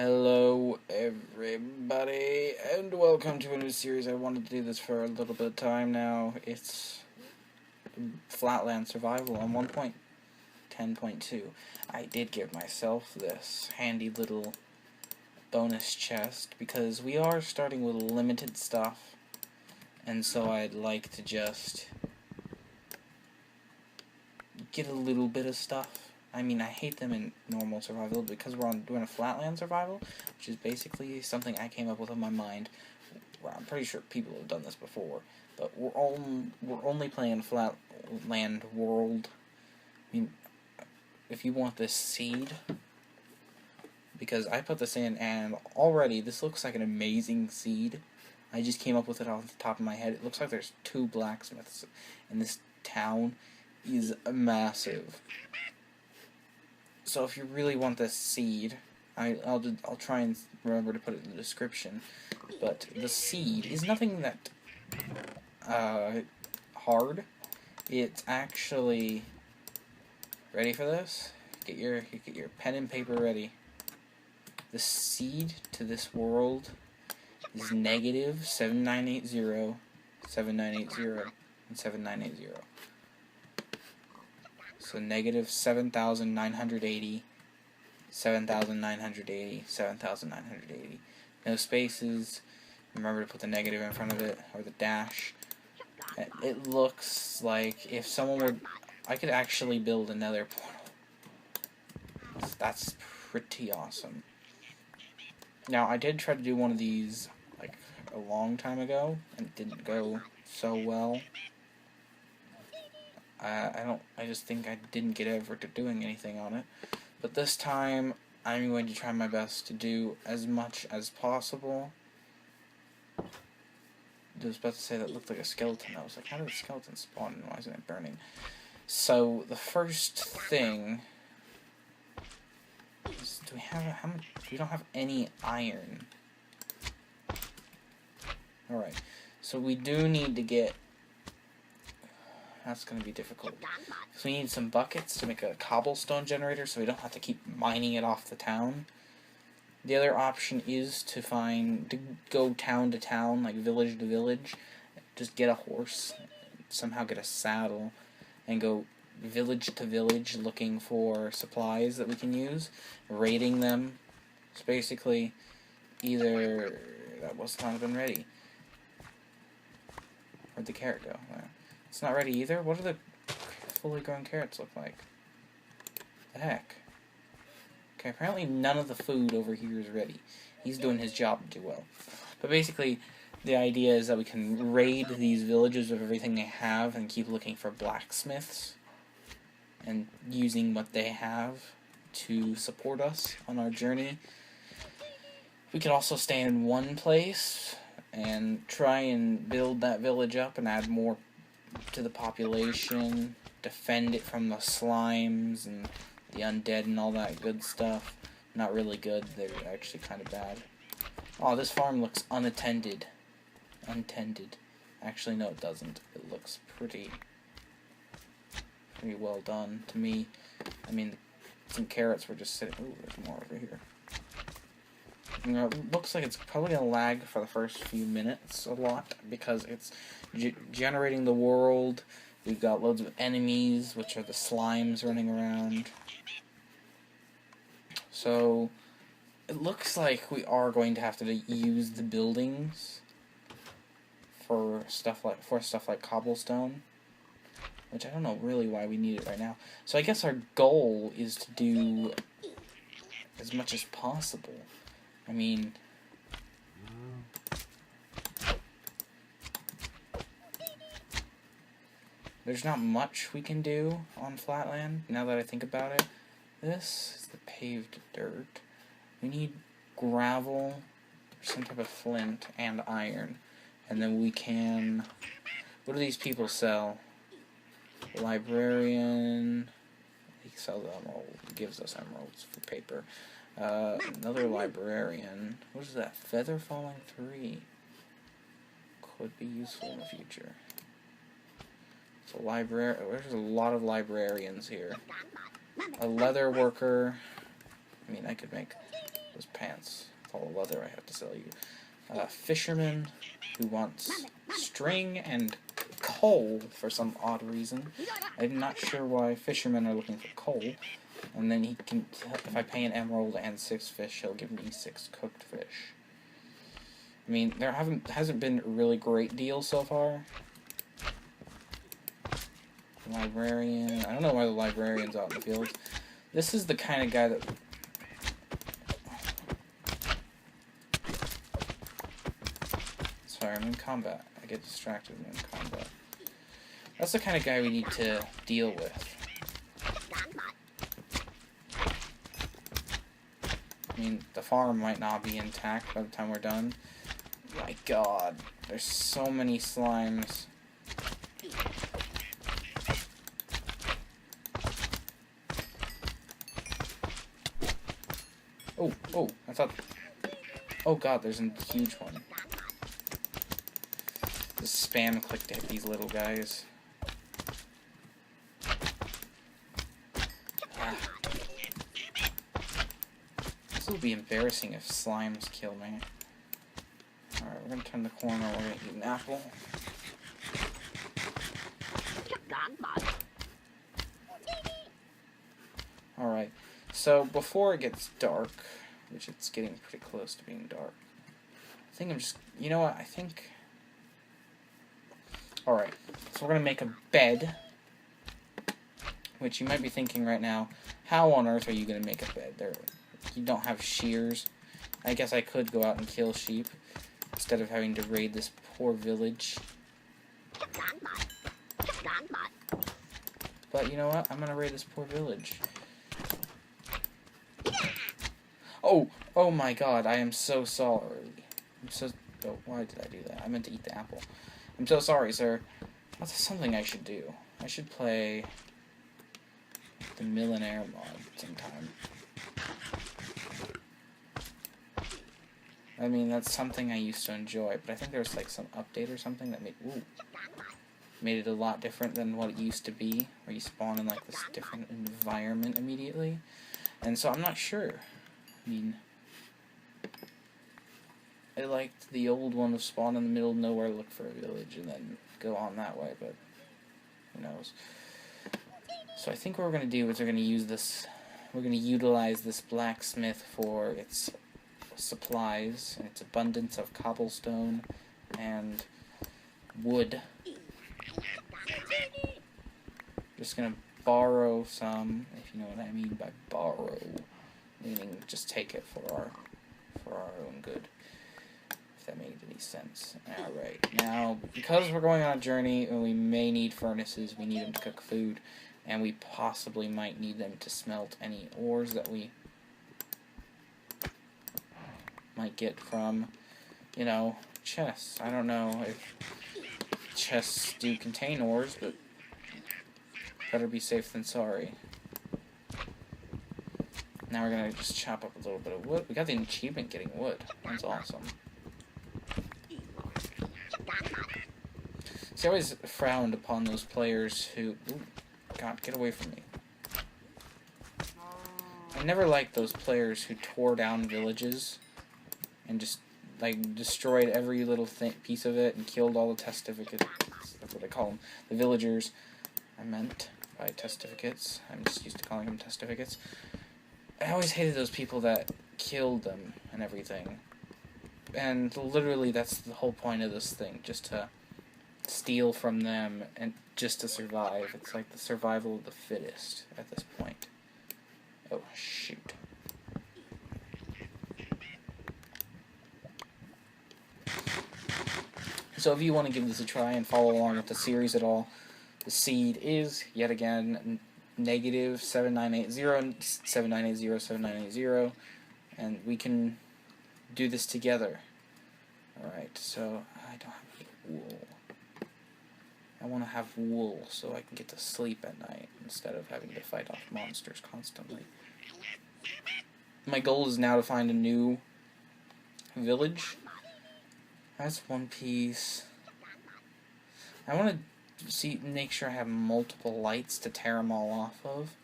Hello everybody, and welcome to a new series. I wanted to do this for a little bit of time now. It's Flatland Survival on 1.10.2. I did give myself this handy little bonus chest because we are starting with limited stuff, and so I'd like to just get a little bit of stuff. I mean, I hate them in normal survival because we're doing a Flatland survival, which is basically something I came up with in my mind. Well, I'm pretty sure people have done this before, but we're only playing Flatland world. I mean, if you want this seed, because I put this in, and already this looks like an amazing seed. I just came up with it off the top of my head. It looks like there's 2 blacksmiths, and this town is massive. So if you really want this seed, I'll try and remember to put it in the description. But the seed is nothing that hard. It's actually ready for this. Get your pen and paper ready. The seed to this world is negative 7980, 7980, and 7980. So negative 7,980, 7,980, 7,980. No spaces. Remember to put the negative in front of it, or the dash. It looks like if someone were... I could actually build another portal. That's pretty awesome. Now, I did try to do one of these, like, a long time ago, and it didn't go so well. I just think I didn't get over to doing anything on it. But this time, I'm going to try my best to do as much as possible. I was about to say that looked like a skeleton. I was like, how did the skeleton spawn and why isn't it burning? So, the first thing is, do we have, how much, we don't have any iron. Alright, so we do need to get, that's going to be difficult. So we need some buckets to make a cobblestone generator so we don't have to keep mining it off the town. The other option is to go town to town, like village to village. Just get a horse, somehow get a saddle, and go village to village looking for supplies that we can use, raiding them. It's basically either... that must not have been ready. Where'd the carrot go? It's not ready either? What do the fully grown carrots look like? The heck? Okay, apparently none of the food over here is ready. He's doing his job too well. But basically, the idea is that we can raid these villages of everything they have and keep looking for blacksmiths and using what they have to support us on our journey. We could also stay in one place and try and build that village up and add more to the population, defend it from the slimes and the undead and all that good stuff. Not really good, they're actually kind of bad. Oh, this farm looks unattended. Untended. Actually, no, it doesn't. It looks pretty well done to me. I mean, some carrots were just sitting... Ooh, there's more over here. You know, it looks like it's probably going to lag for the first few minutes a lot, because it's generating the world. We've got loads of enemies, which are the slimes running around. So, it looks like we are going to have to use the buildings for stuff like cobblestone, which I don't know really why we need it right now. So I guess our goal is to do as much as possible. I mean, there's not much we can do on Flatland, now that I think about it. This is the paved dirt. We need gravel, some type of flint, and iron. And then we can... what do these people sell? Librarian... he sells emeralds, gives us emeralds for paper. Another librarian. What is that? Feather falling 3. Could be useful in the future. So there's a lot of librarians here. A leather worker. I mean, I could make those pants. With all the leather I have to sell you. Fisherman who wants string and coal for some odd reason. I'm not sure why fishermen are looking for coal. And then he can, if I pay an emerald and 6 fish, he'll give me 6 cooked fish. I mean, there hasn't been a really great deal so far. Librarian. I don't know why the librarian's out in the field. This is the kind of guy that... Sorry, I'm in combat. I get distracted when I'm in combat. That's the kind of guy we need to deal with. I mean, the farm might not be intact by the time we're done. My god, there's so many slimes. Oh, I thought... Oh god, there's a huge one. Just spam click to hit these little guys. This will be embarrassing if slimes kill me. Alright, we're gonna turn the corner, we're gonna eat an apple. Alright, so before it gets dark, which it's getting pretty close to being dark, I think I'm just, you know what, I think... Alright, so we're gonna make a bed, which you might be thinking right now, how on earth are you gonna make a bed? You don't have shears. I guess I could go out and kill sheep instead of having to raid this poor village. But you know what? I'm gonna raid this poor village. Oh my god, I am so sorry. Oh, why did I do that? I meant to eat the apple. I'm so sorry, sir. That's something I should do. I should play the Millionaire mod sometime. I mean, that's something I used to enjoy, but I think there was like some update or something that made it a lot different than what it used to be, where you spawn in like this different environment immediately. And so I'm not sure. I mean, I liked the old one of spawn in the middle of nowhere, look for a village, and then go on that way, but who knows. So I think what we're going to do is we're going to utilize this blacksmith for its supplies and its abundance of cobblestone and wood. Just going to borrow some, if you know what I mean by borrow, meaning just take it for our own good. If that made any sense. Alright, now, because we're going on a journey and we may need furnaces, we need them to cook food, and we possibly might need them to smelt any ores that we might get from, you know, chests. I don't know if chests do contain ores, but better be safe than sorry. Now we're gonna just chop up a little bit of wood. We got the achievement getting wood. That's awesome. See, I always frowned upon those players who... Ooh, God, get away from me. I never liked those players who tore down villages and just, like, destroyed every little piece of it and killed all the testificates. That's what I call them. The villagers, I meant by testificates. I'm just used to calling them testificates. I always hated those people that killed them and everything. And literally, that's the whole point of this thing, just to steal from them and just to survive. It's like the survival of the fittest at this point. Oh, shoot. So if you want to give this a try and follow along with the series at all, the seed is, yet again, negative 7980, 7980, 7980, and we can do this together. Alright, so I don't have any wool. I want to have wool so I can get to sleep at night instead of having to fight off monsters constantly. My goal is now to find a new village. That's one piece. I want to make sure I have multiple lights to tear them all off of,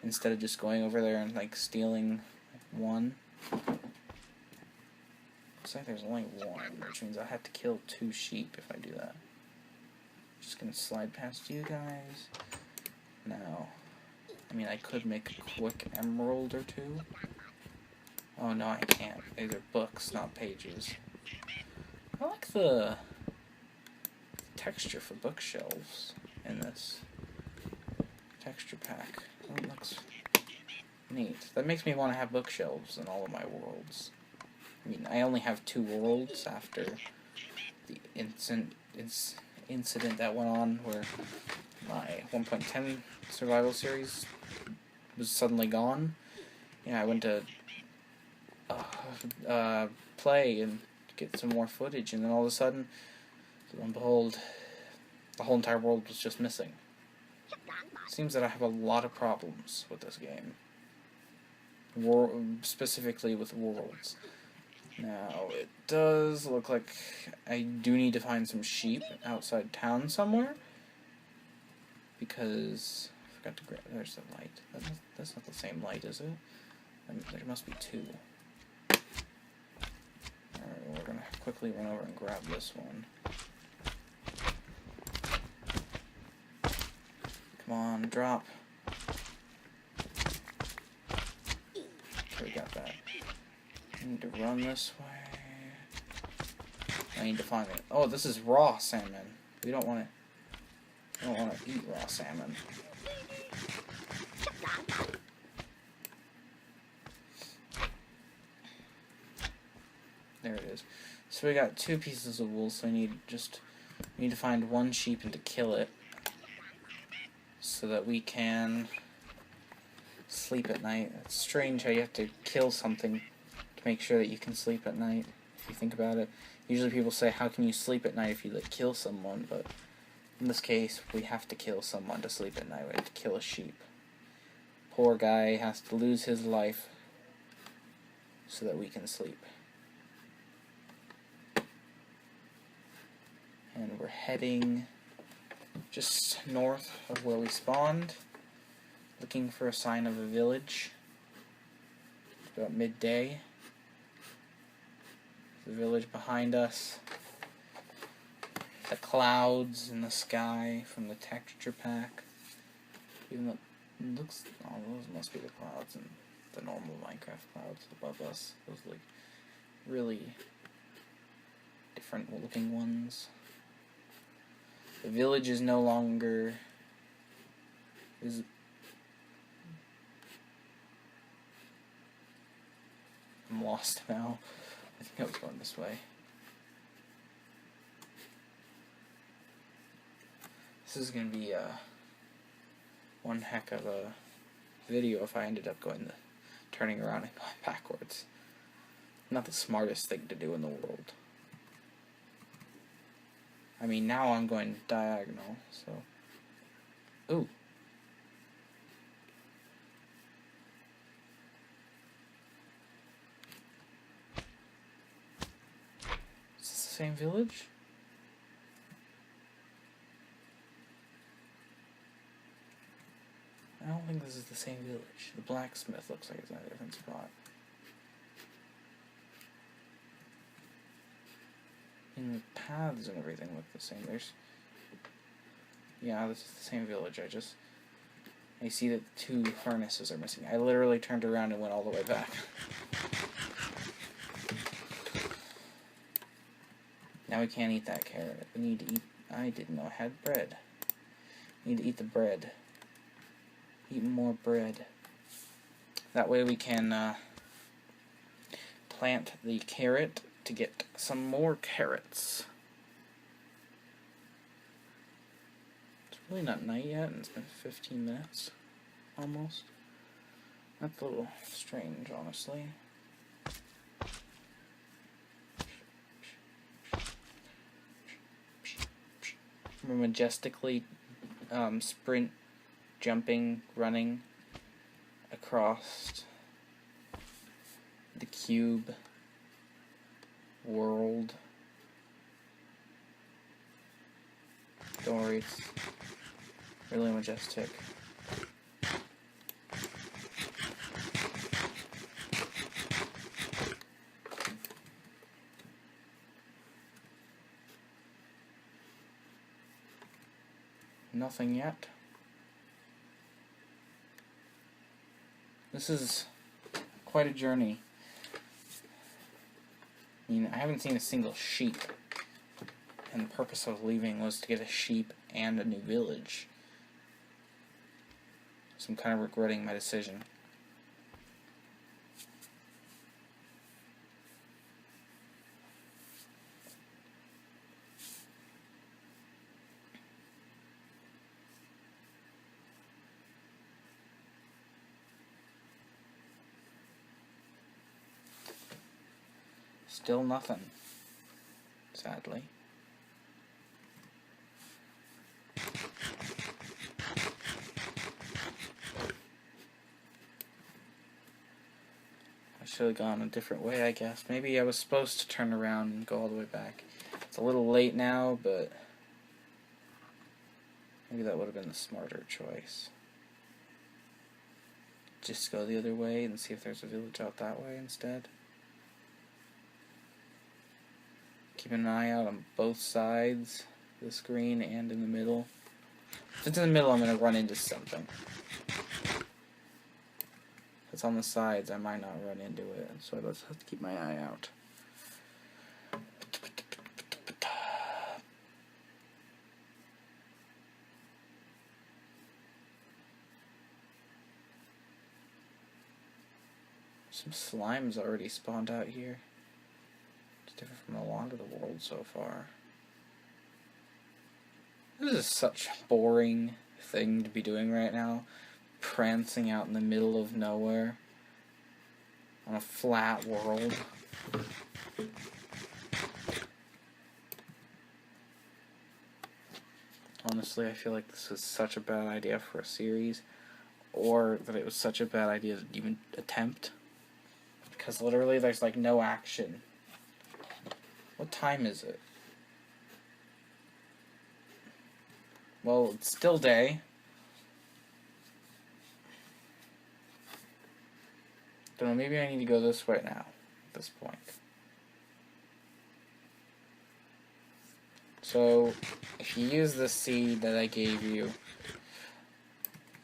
instead of just going over there and like stealing one. Looks like there's only one, which means I have to kill 2 sheep if I do that. Just gonna slide past you guys. Now, I mean, I could make a quick emerald or 2. Oh no, I can't. These are books, not pages. I like the texture for bookshelves in this texture pack. Oh, it looks neat. That makes me want to have bookshelves in all of my worlds. I mean, I only have 2 worlds after the incident that went on where my 1.10 survival series was suddenly gone. Yeah, I went to play and get some more footage, and then all of a sudden, lo and behold, the whole entire world was just missing. Seems that I have a lot of problems with this game. Specifically with worlds. Now, it does look like I do need to find some sheep outside town somewhere. Because I forgot to grab. There's the light. That's not the same light, is it? There must be 2. Alright, we're gonna quickly run over and grab this one. Come on, drop. Okay, we got that. I need to run this way. I need to find it. Oh, this is raw salmon. We don't want to. I don't want to eat raw salmon. There it is. So we got 2 pieces of wool, so we need to find 1 sheep and to kill it, so that we can sleep at night. It's strange how you have to kill something to make sure that you can sleep at night, if you think about it. Usually people say, how can you sleep at night if you kill someone, but in this case, we have to kill someone to sleep at night. We have to kill a sheep. Poor guy has to lose his life so that we can sleep. And we're heading just north of where we spawned, looking for a sign of a village. It's about midday. The village behind us. The clouds in the sky from the texture pack. Even though it looks, oh, those must be the clouds and the normal Minecraft clouds above us. Those like really different looking ones. The village is no longer I'm lost now. I think I was going this way. This is going to be one heck of a video if I ended up turning around and going backwards. Not the smartest thing to do in the world. I mean, now I'm going diagonal, so... Ooh. Is this the same village? I don't think this is the same village. The blacksmith looks like it's in a different spot. And the paths and everything look the same. Yeah, this is the same village. I see that 2 furnaces are missing. I literally turned around and went all the way back. Now we can't eat that carrot. We need to eat... I didn't know I had bread. We need to eat the bread. Eat more bread. That way we can plant the carrot to get some more carrots. It's really not night yet, and it's been 15 minutes. Almost. That's a little strange, honestly. We're majestically sprint, jumping, running across the cube world. Don't worry, it's really majestic. Nothing yet. This is quite a journey. I mean, I haven't seen a single sheep, and the purpose of leaving was to get a sheep and a new village. So I'm kind of regretting my decision. Still nothing, sadly. I should have gone a different way, I guess. Maybe I was supposed to turn around and go all the way back. It's a little late now, but maybe that would have been the smarter choice. Just go the other way and see if there's a village out that way instead. Keep an eye out on both sides of the screen and in the middle. If it's in the middle, I'm going to run into something. If it's on the sides, I might not run into it, so let's have to keep my eye out. Some slimes already spawned out here. It's different from a lot of the world so far. This is such a boring thing to be doing right now. Prancing out in the middle of nowhere on a flat world. Honestly, I feel like this was such a bad idea for a series, or that it was such a bad idea to even attempt. Because literally there's like no action. What time is it? Well, it's still day. Don't know, maybe I need to go this way now, at this point. So, if you use the seed that I gave you,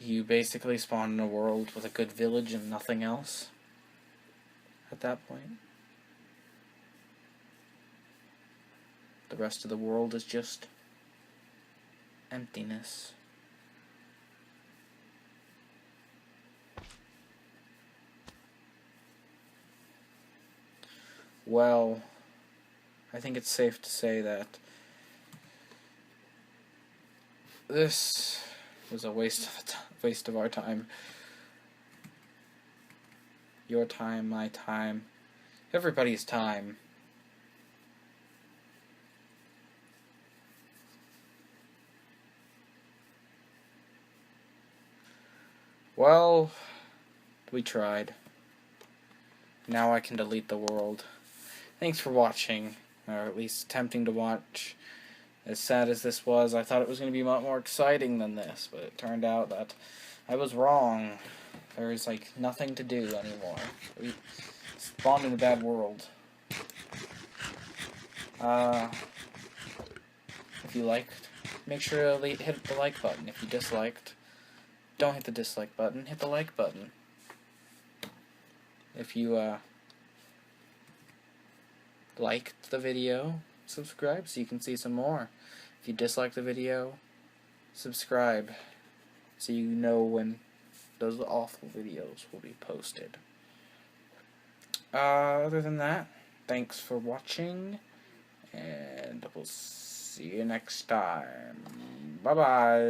you basically spawn in a world with a good village and nothing else at that point. The rest of the world is just emptiness. Well, I think it's safe to say that this was a waste of our time. Your time, my time, everybody's time. Well, we tried. Now I can delete the world. Thanks for watching, or at least attempting to watch. As sad as this was, I thought it was going to be a lot more exciting than this, but it turned out that I was wrong. There is, like, nothing to do anymore. We spawned in a bad world. If you liked, make sure to hit the like button. If you disliked, don't hit the dislike button, hit the like button. If you, liked the video, subscribe so you can see some more. If you dislike the video, subscribe so you know when those awful videos will be posted. Other than that, thanks for watching, and we'll see you next time. Bye-bye.